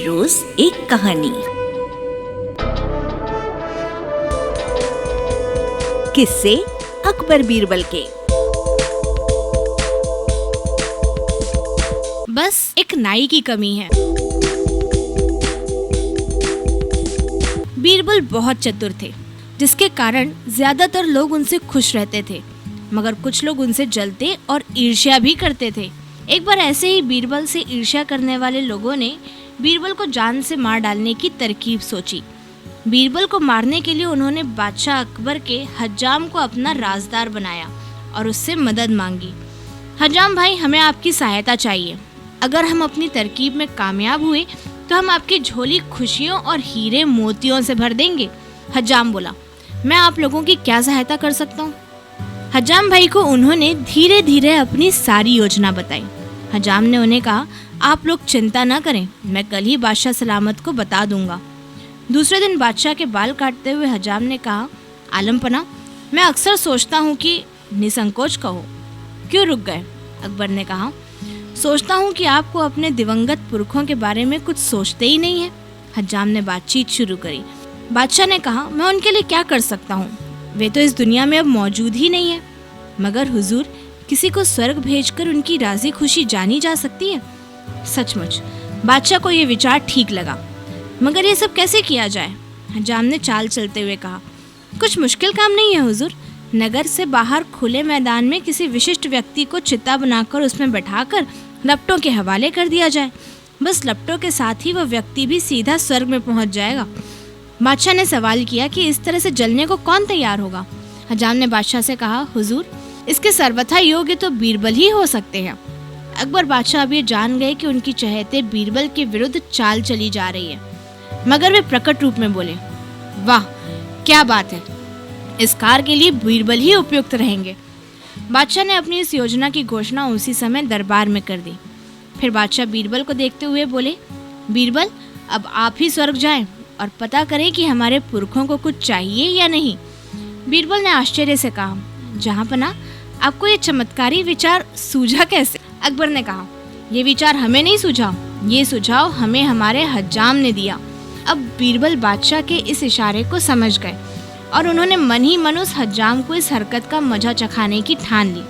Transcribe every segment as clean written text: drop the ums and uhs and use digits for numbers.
रोज एक कहानी। किस्से अकबर बीरबल के। बस एक नाई की कमी है। बीरबल बहुत चतुर थे, जिसके कारण ज्यादातर लोग उनसे खुश रहते थे, मगर कुछ लोग उनसे जलते और ईर्ष्या भी करते थे। एक बार ऐसे ही बीरबल से ईर्ष्या करने वाले लोगों ने बीरबल को जान से मार डालने की तरकीब सोची। बीरबल को मारने के लिए उन्होंने बादशाह अकबर के हज्जाम को अपना राजदार बनाया और उससे मदद मांगी। हज्जाम भाई, हमें आपकी सहायता चाहिए। अगर हम अपनी तरकीब में कामयाब हुए तो हम आपकी झोली खुशियों और हीरे मोतियों से भर देंगे। हज्जाम बोला, मैं आप लोगों की क्या सहायता कर सकता हूँ? हज्जाम भाई को उन्होंने धीरे धीरे अपनी सारी योजना बताई। हज्जाम ने उन्हें कहा, आप लोग चिंता न करें, मैं कल ही बादशाह सलामत को बता दूंगा। दूसरे दिन बादशाह के बाल काटते हुए हज्जाम ने कहा, आलमपना, मैं अक्सर सोचता हूँ कि निसंकोच कहो। क्यों रुक गए? अकबर ने कहा, सोचता हूँ कि आपको अपने दिवंगत पुरखों के बारे में कुछ सोचते ही नहीं है। हज्जाम ने बातचीत शुरू करी। बादशाह ने कहा, मैं उनके लिए क्या कर सकता हूँ? वे तो इस दुनिया में अब मौजूद ही नहीं है। मगर हुजूर, किसी को स्वर्ग भेजकर उनकी राजी खुशी जानी जा सकती है। सचमुच बादशाह को ये विचार ठीक लगा, मगर ये सब कैसे किया जाए? हज्जाम ने चाल चलते हुए कहा, कुछ मुश्किल काम नहीं है हुजूर। नगर से बाहर खुले मैदान में किसी विशिष्ट व्यक्ति को चिता बनाकर उसमें बैठाकर लपटों के हवाले कर दिया जाए। बस लपटों के साथ ही वह व्यक्ति भी सीधा स्वर्ग में पहुंच जाएगा। बादशाह ने सवाल किया कि इस तरह से जलने को कौन तैयार होगा? हज्जाम ने बादशाह से कहा, हुजूर, इसके सर्वथा योग्य तो बीरबल ही हो सकते हैं। अकबर बादशाह अब ये जान गए कि उनकी चहेते बीरबल के विरुद्ध चाल चली जा रही है, मगर वे प्रकट रूप में बोले, वाह क्या बात है, इस कार्य के लिए बीरबल ही उपयुक्त रहेंगे। बादशाह ने अपनी इस योजना की घोषणा उसी समय दरबार में कर दी। फिर बादशाह बीरबल को देखते हुए बोले, बीरबल, अब आप ही स्वर्ग जाएं और पता करें कि हमारे पुरखों को कुछ चाहिए या नहीं। बीरबल ने आश्चर्य से कहा, जहांपना, आपको ये चमत्कारी विचार सूझा कैसे? अकबर ने कहा, ये विचार हमें नहीं सूझा, ये सुझाव हमें हमारे हज्जाम ने दिया। अब बीरबल बादशाह के इस इशारे को समझ गए और उन्होंने मन ही मन उस हज्जाम को इस हरकत का मजा चखाने की ठान ली।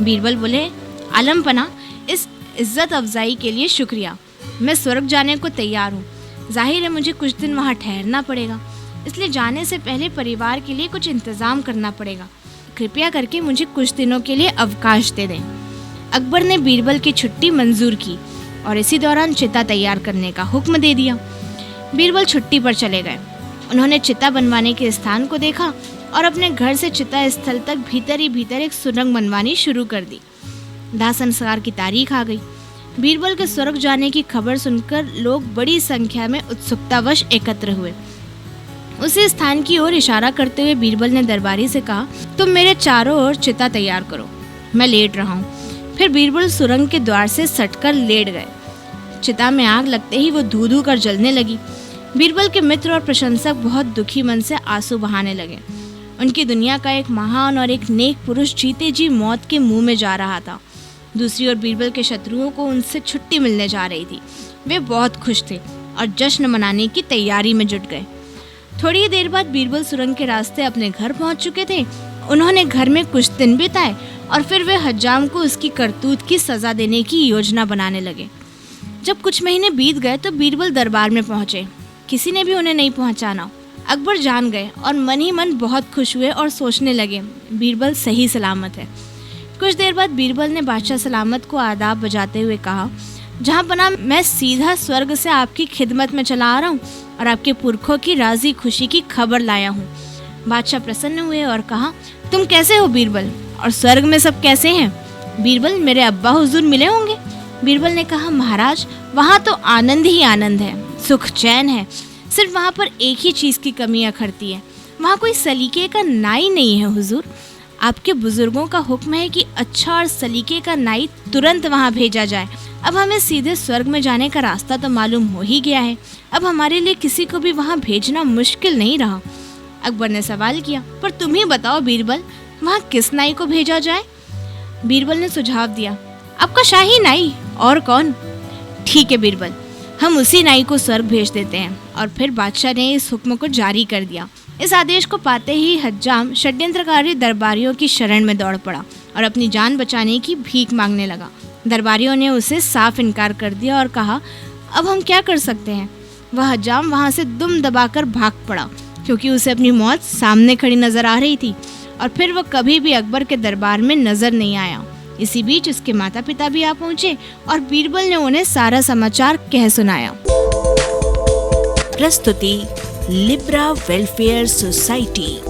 बीरबल बोले, आलमपना, इस इज्जत अफजाई के लिए शुक्रिया। मैं स्वर्ग जाने को तैयार हूँ। जाहिर है मुझे कुछ दिन वहाँ ठहरना पड़ेगा, इसलिए जाने से पहले परिवार के लिए कुछ इंतजाम करना पड़ेगा। कृपया करके मुझे कुछ दिनों के लिए अवकाश दे दें। अकबर ने बीरबल की छुट्टी मंजूर की और इसी दौरान चिता तैयार करने का हुक्म दे दिया। बीरबल छुट्टी पर चले गए। उन्होंने चिता बनवाने के स्थान को देखा और अपने घर से चिता स्थल तक भीतर ही भीतर एक सुरंग बनवानी शुरू कर दी। दाह संस्कार की तारीख आ गई। बीरबल के स्वर्ग जाने की खबर सुनकर लोग बड़ी संख्या में उत्सुकतावश एकत्र हुए। उसी स्थान की ओर इशारा करते हुए बीरबल ने दरबारी से कहा, तुम मेरे चारों ओर चिता तैयार करो, मैं लेट रहा हूँ। फिर बीरबल सुरंग के द्वार से सटकर लेट गए। चिता में आग लगते ही वो धू धू कर जलने लगी। बीरबल के मित्र और प्रशंसक बहुत दुखी मन से आंसू बहाने लगे। उनकी दुनिया का एक महान और एक नेक पुरुष जीते जी मौत के मुंह में जा रहा था। दूसरी ओर बीरबल के शत्रुओं को उनसे छुट्टी मिलने जा रही थी। वे बहुत खुश थे और जश्न मनाने की तैयारी में जुट गए। थोड़ी देर बाद बीरबल सुरंग के रास्ते अपने घर पहुंच चुके थे। उन्होंने घर में कुछ दिन बिताए और फिर वे हज्जाम को उसकी करतूत की सजा देने की योजना बनाने लगे। जब कुछ महीने बीत गए तो बीरबल दरबार में पहुंचे। किसी ने भी उन्हें नहीं पहुंचाना। अकबर जान गए और मन ही मन बहुत खुश हुए और सोचने लगे, बीरबल सही सलामत है। कुछ देर बाद बीरबल ने बादशाह सलामत को आदाब बजाते हुए कहा, जहांपना, मैं सीधा स्वर्ग से आपकी खिदमत में चला आ रहा हूँ और आपके पुरखों की राजी खुशी की खबर लाया हूँ। बादशाह प्रसन्न हुए और कहा, तुम कैसे हो बीरबल, और स्वर्ग में सब कैसे हैं? बीरबल, मेरे अब्बा हुजूर मिले होंगे। बीरबल ने कहा, महाराज, वहाँ तो आनंद ही आनंद है, सुख चैन है। सिर्फ वहाँ पर एक ही चीज़ की कमी अखरती है, वहाँ कोई सलीके का नाई नहीं है हुजूर। आपके बुजुर्गों का हुक्म है कि अच्छा और सलीके का नाई तुरंत वहाँ भेजा जाए। अब हमें सीधे स्वर्ग में जाने का रास्ता तो मालूम हो ही गया है। अब हमारे लिए किसी को भी वहाँ भेजना मुश्किल नहीं रहा। अकबर ने सवाल किया, पर तुम ही बताओ बीरबल, वहाँ किस नाई को भेजा जाए? बीरबल ने सुझाव दिया, आपका शाही नाई, और कौन? ठीक है बीरबल, हम उसी नाई को स्वर्ग भेज देते हैं। और फिर बादशाह ने इस हुक्म को जारी कर दिया। इस आदेश को पाते ही हज्जाम षड्यंत्रकारी दरबारियों की शरण में दौड़ पड़ा और अपनी जान बचाने की भीख मांगने लगा। दरबारियों ने उसे साफ इनकार कर दिया और कहा, अब हम क्या कर सकते हैं। वह हज्जाम वहाँ से दुम दबाकर भाग पड़ा, क्योंकि उसे अपनी मौत सामने खड़ी नजर आ रही थी। और फिर वह कभी भी अकबर के दरबार में नजर नहीं आया। इसी बीच उसके माता पिता भी आ पहुंचे और बीरबल ने उन्हें सारा समाचार कह सुनाया। प्रस्तुति लिब्रा वेलफेयर सोसाइटी।